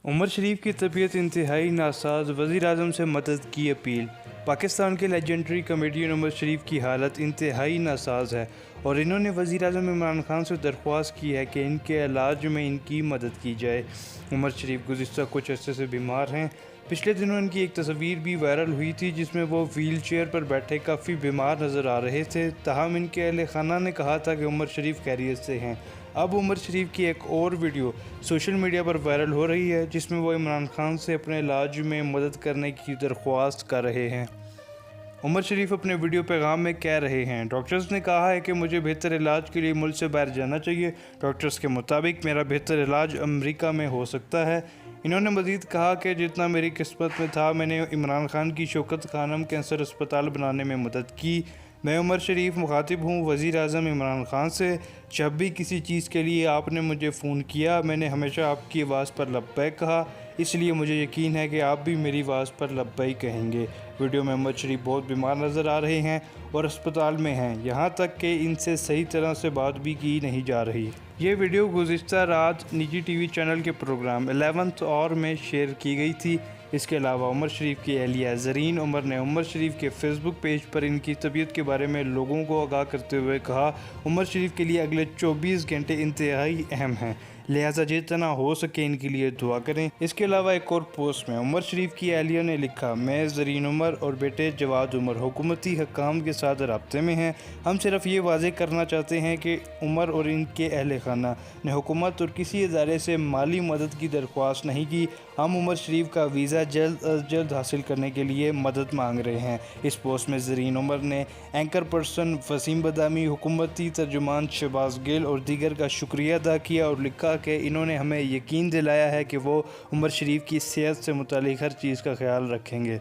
उमर शरीफ की तबीयत इंतहाई नासाज, वज़ीर-ए-आज़म से मदद की अपील। पाकिस्तान के लेजेंडरी कॉमेडियन उमर शरीफ की हालत इंतहाई नासाज है और इन्होंने वज़ीर-ए-आज़म इमरान खान से दरख्वास्त की है कि इनके इलाज में इनकी मदद की जाए। उमर शरीफ गुज़िश्ता कुछ अरसे से बीमार हैं। पिछले दिनों इनकी एक तस्वीर भी वायरल हुई थी जिसमें वो व्हील चेयर पर बैठे काफ़ी बीमार नज़र आ रहे थे। ताहम इनके अहल खाना ने कहा था कि उमर शरीफ खैरियत से हैं। अब उमर शरीफ की एक और वीडियो सोशल मीडिया पर वायरल हो रही है जिसमें वो इमरान खान से अपने इलाज में मदद करने की दरख्वास्त कर रहे हैं। उमर शरीफ अपने वीडियो पैगाम में कह रहे हैं, डॉक्टर्स ने कहा है कि मुझे बेहतर इलाज के लिए मुल्क से बाहर जाना चाहिए। डॉक्टर्स के मुताबिक मेरा बेहतर इलाज अमेरिका में हो सकता है। इन्होंने मज़ीद कहा कि जितना मेरी किस्मत में था मैंने इमरान खान की शौकत खानम कैंसर अस्पताल बनाने में मदद की। मैं उमर शरीफ मुखातिब हूँ वज़ीर-ए-आज़म इमरान खान से। जब भी किसी चीज़ के लिए आपने मुझे फ़ोन किया मैंने हमेशा आपकी आवाज़ पर लब्बैक कहा, इसलिए मुझे यकीन है कि आप भी मेरी आवाज़ पर लब्बैक कहेंगे। वीडियो में उमर शरीफ बहुत बीमार नज़र आ रहे हैं और अस्पताल में हैं, यहाँ तक कि इनसे सही तरह से बात भी की नहीं जा रही। ये वीडियो गुज़िश्ता रात निजी टीवी चैनल के प्रोग्राम 11th आवर में शेयर की गई थी। इसके अलावा उमर शरीफ की अहलिया ज़रीन उमर ने उमर शरीफ के फेसबुक पेज पर इनकी तबीयत के बारे में लोगों को आगाह करते हुए कहा, उमर शरीफ के लिए अगले 24 घंटे इंतहाई अहम हैं, लिहाजा जितना हो सके इनके लिए दुआ करें। इसके अलावा एक और पोस्ट में उमर शरीफ की अहलिया ने लिखा, मैं ज़रीन उमर और बेटे जवाद उमर हुकूमती हकाम के साथ रब्ते में हैं। हम सिर्फ ये वाज़ेह करना चाहते हैं कि उमर और इनके अहल खाना ने हुकूमत और किसी इदारे से माली मदद की दरख्वास्त नहीं की। हम उमर शरीफ का वीज़ा जल्द अज जल्द हासिल करने के लिए मदद मांग रहे हैं। इस पोस्ट में ज़रीन उमर ने एंकर पर्सन वसीम बदामी, हुकूमती तर्जुमान शहबाज गिल और दीगर का शुक्रिया अदा किया और लिखा कि इन्होंने हमें यकीन दिलाया है कि वो उमर शरीफ की सेहत से मुतालिक हर चीज़ का ख्याल रखेंगे।